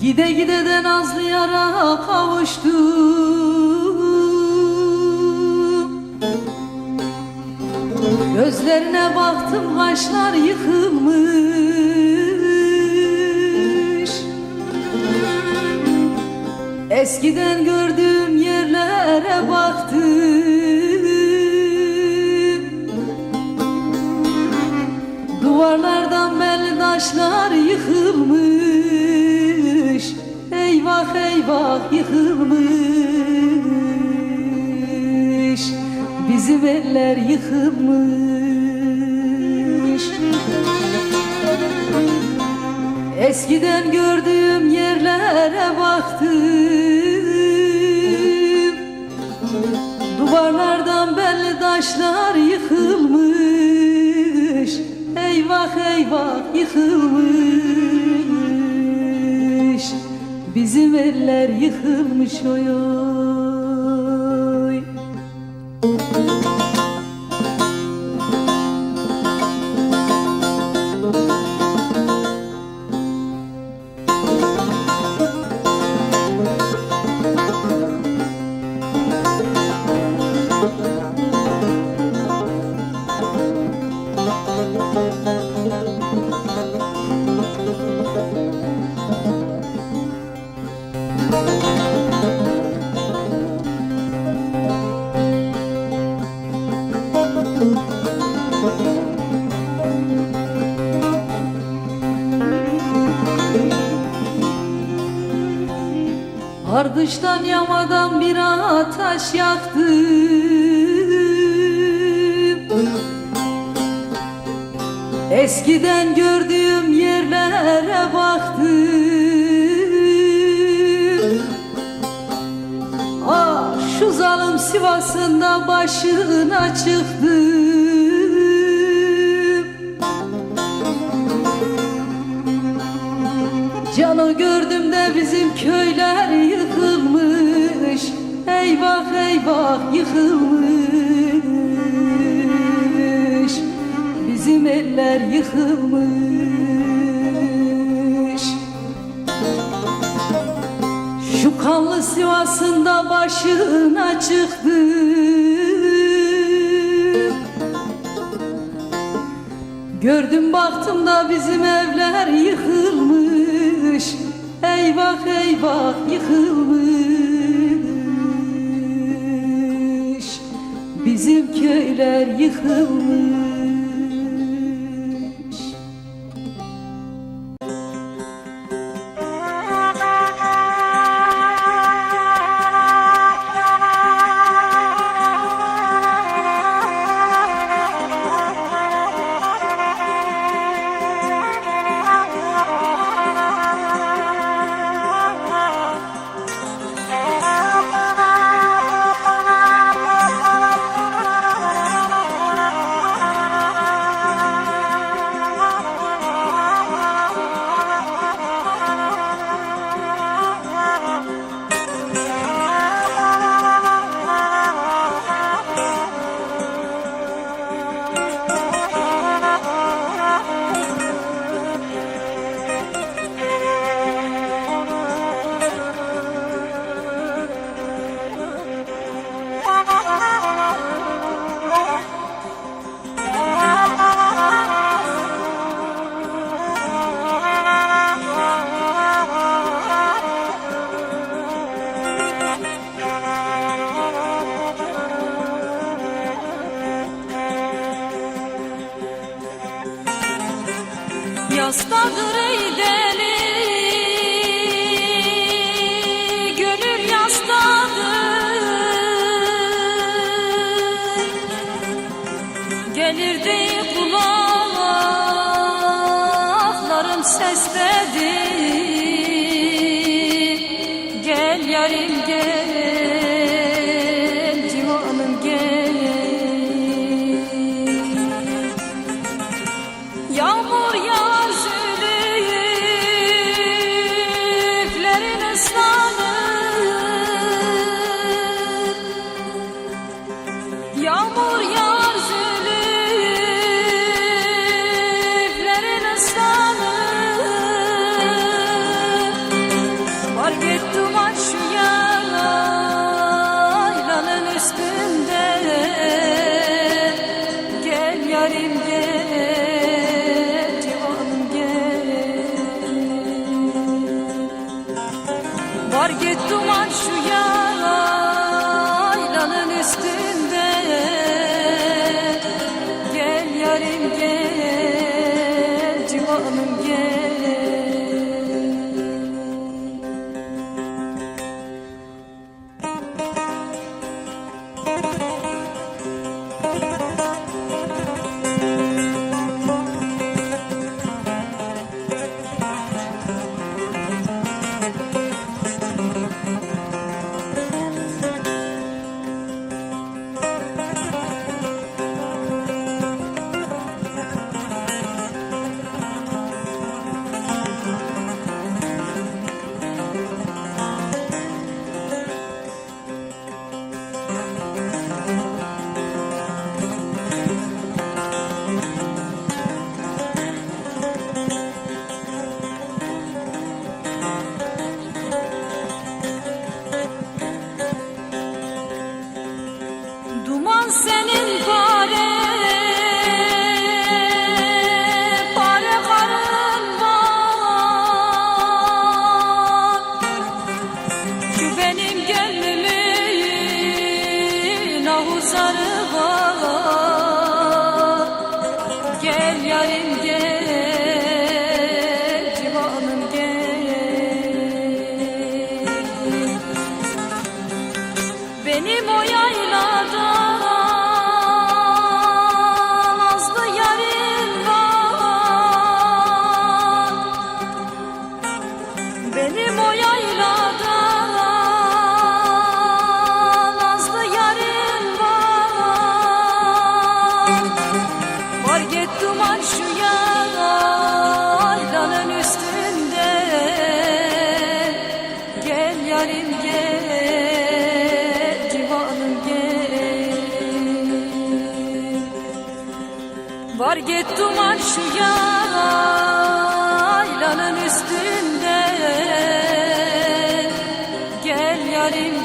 Gide gide de nazlı yara kavuştum. Gözlerine baktım, kaşlar yıkılmış. Eskiden gördüğüm yerlere baktım. Duvarlardan belli taşlar yıkılmış. Eyvah eyvah yıkılmış. Bizim eller yıkılmış. Eskiden gördüğüm yerlere baktım. Duvarlardan belli taşlar yıkılmış. Eyvah eyvah yıkılmış. Bizim eller yıkılmış oy oy. Ardıştan yamadan bir ateş yaktım. Eskiden gördüğüm yerlere baktım. Ah, şu zalim Sivas'ında başına çıktım. Canı gördüm de bizim köyler yıkılmış. Eyvah eyvah yıkılmış. Bizim eller yıkılmış. Şu kanlı Sivas'ında başına çıktı. Gördüm baktım da bizim evler yıkılmış. Eyvah eyvah yıkılmış. Bizim köyler yıkılmış. Yastadır ey deli, gönül yastadır. Gelirdi kulaklarım sesledi. Gel yarim gel, civanım gel. Yağmur yağar zülüflerin ıslanır. Yağmur yağar zülüflerin ıslanır. git duman şu yaylanın üstünde. Gel yarim gel, civanım gel. Duman senin pare, pare karın var. Şu benim gönlümün ahuzarı var. Gel yarim gel, civanım gel. Benim o yaylada nazlı yarim var. Benim o yaylada nazlı yarim var. Var git duman şu yaylanın üstünde. Gel yarim gel, civanım gel. Var git duman şu yaylanın üstünde. Gel yarim